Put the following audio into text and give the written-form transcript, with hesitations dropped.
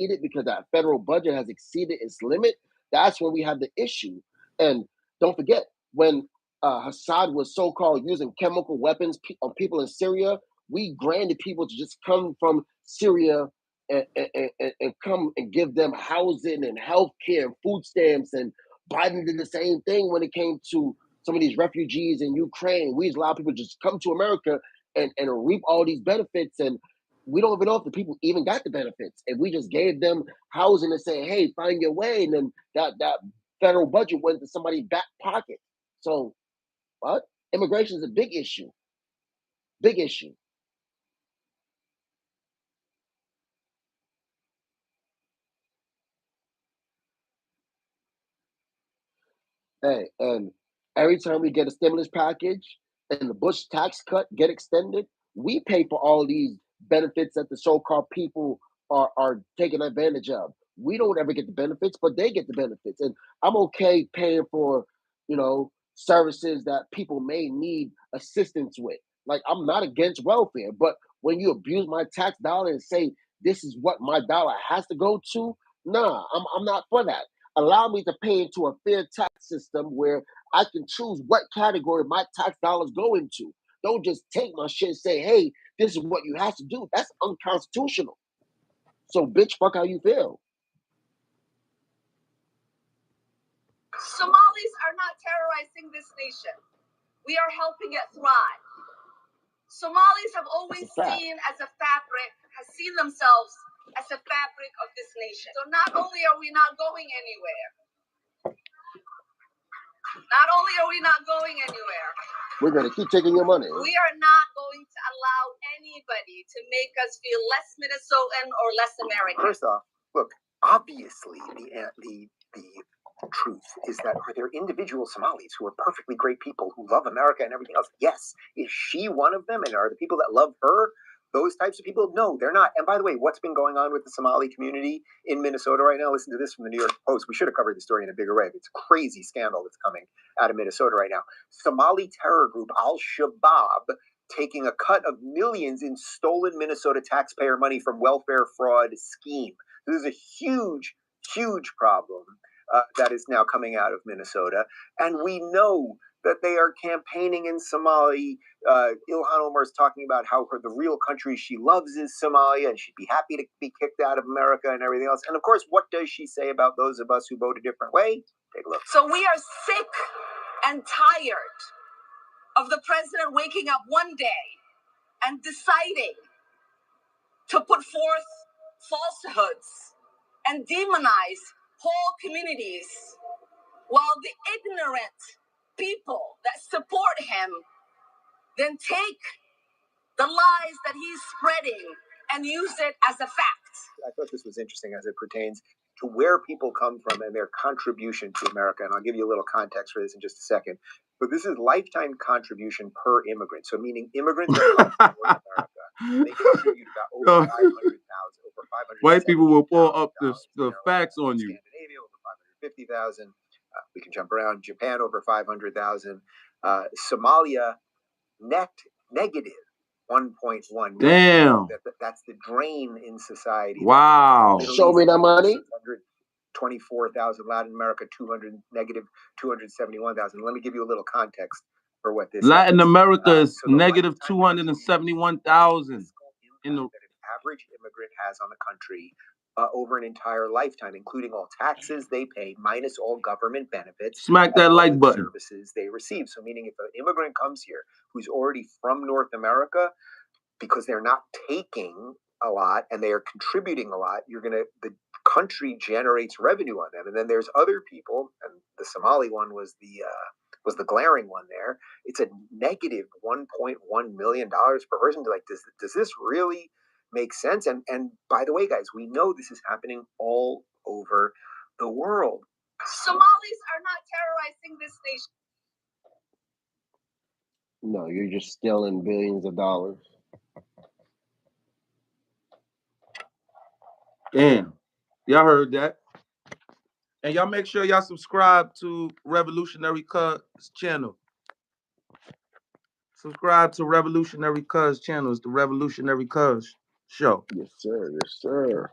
eat it because that federal budget has exceeded its limit, that's when we have the issue. And don't forget, when Assad was so-called using chemical weapons on people in Syria, we granted people to just come from Syria and come and give them housing and health care and food stamps. And Biden did the same thing when it came to some of these refugees in Ukraine. We allow people to just come to America and reap all these benefits. And we don't even know if the people even got the benefits. And we just gave them housing and say, hey, find your way. And then that federal budget went to somebody's back pocket. So what? Immigration is a big issue. Big issue. Hey, and every time we get a stimulus package and the Bush tax cut get extended, we pay for all these benefits that the so-called people are taking advantage of. We don't ever get the benefits, but they get the benefits. And I'm okay paying for, services that people may need assistance with. Like I'm not against welfare, but when you abuse my tax dollar and say this is what my dollar has to go to, nah, I'm not for that. Allow me to pay into a fair tax system where I can choose what category my tax dollars go into. Don't just take my shit and say, hey, this is what you have to do. That's unconstitutional. So, bitch, fuck how you feel. Somalis are not terrorizing this nation. We are helping it thrive. Somalis have always seen themselves as a fabric of this nation. So not only are we not going anywhere, we're going to keep taking your money. We are not going to allow anybody to make us feel less Minnesotan or less American. First off, look, obviously the truth is that are there individual Somalis who are perfectly great people who love America and everything else? Yes. Is she one of them? And are the people that love her those types of people? No, they're not. And by the way, what's been going on with the Somali community in Minnesota right now? Listen to this from the New York Post. We should have covered the story in a bigger way. It's a crazy scandal that's coming out of Minnesota right now. Somali terror group Al-Shabaab taking a cut of millions in stolen Minnesota taxpayer money from welfare fraud scheme. This is a huge, huge problem that is now coming out of Minnesota. And we know that they are campaigning in Somali. Ilhan Omar is talking about how the real country she loves is Somalia, and she'd be happy to be kicked out of America and everything else. And of course, what does she say about those of us who vote a different way? Take a look. So we are sick and tired of the president waking up one day and deciding to put forth falsehoods and demonize whole communities, while the ignorant people that support him then take the lies that he's spreading and use it as a fact. I thought this was interesting as it pertains to where people come from and their contribution to America. And I'll give you a little context for this in just a second. But this is lifetime contribution per immigrant. So meaning immigrants that come from North America, they contribute about over 500,000, over 500. White people will pull up the facts on you. Scandinavia, over 550,000. We can jump around. Japan, over 500,000. Somalia, negative 1.1 million. Damn. That's the drain in society. Wow. Show me that money. 24,000. Latin America, negative 271,000. Let me give you a little context for what this Latin is. America is So negative 271,000 in the average immigrant has on the country over an entire lifetime, including all taxes they pay, minus all government benefits. Smack that like button. Services they receive. So meaning if an immigrant comes here who's already from North America, because they're not taking a lot and they are contributing a lot, the country generates revenue on them. And then there's other people, and the Somali one was the glaring one there. It's a negative $1.1 million per person. Like, does this really make sense? And by the way, guys, we know this is happening all over the world. Somalis are not terrorizing this nation. No, you're just stealing billions of dollars. Damn. Y'all heard that. And y'all make sure y'all subscribe to Revolutionary Cuz channel. Subscribe to Revolutionary Cuz channel. It's the Revolutionary Cuz show. Yes, sir. Yes, sir.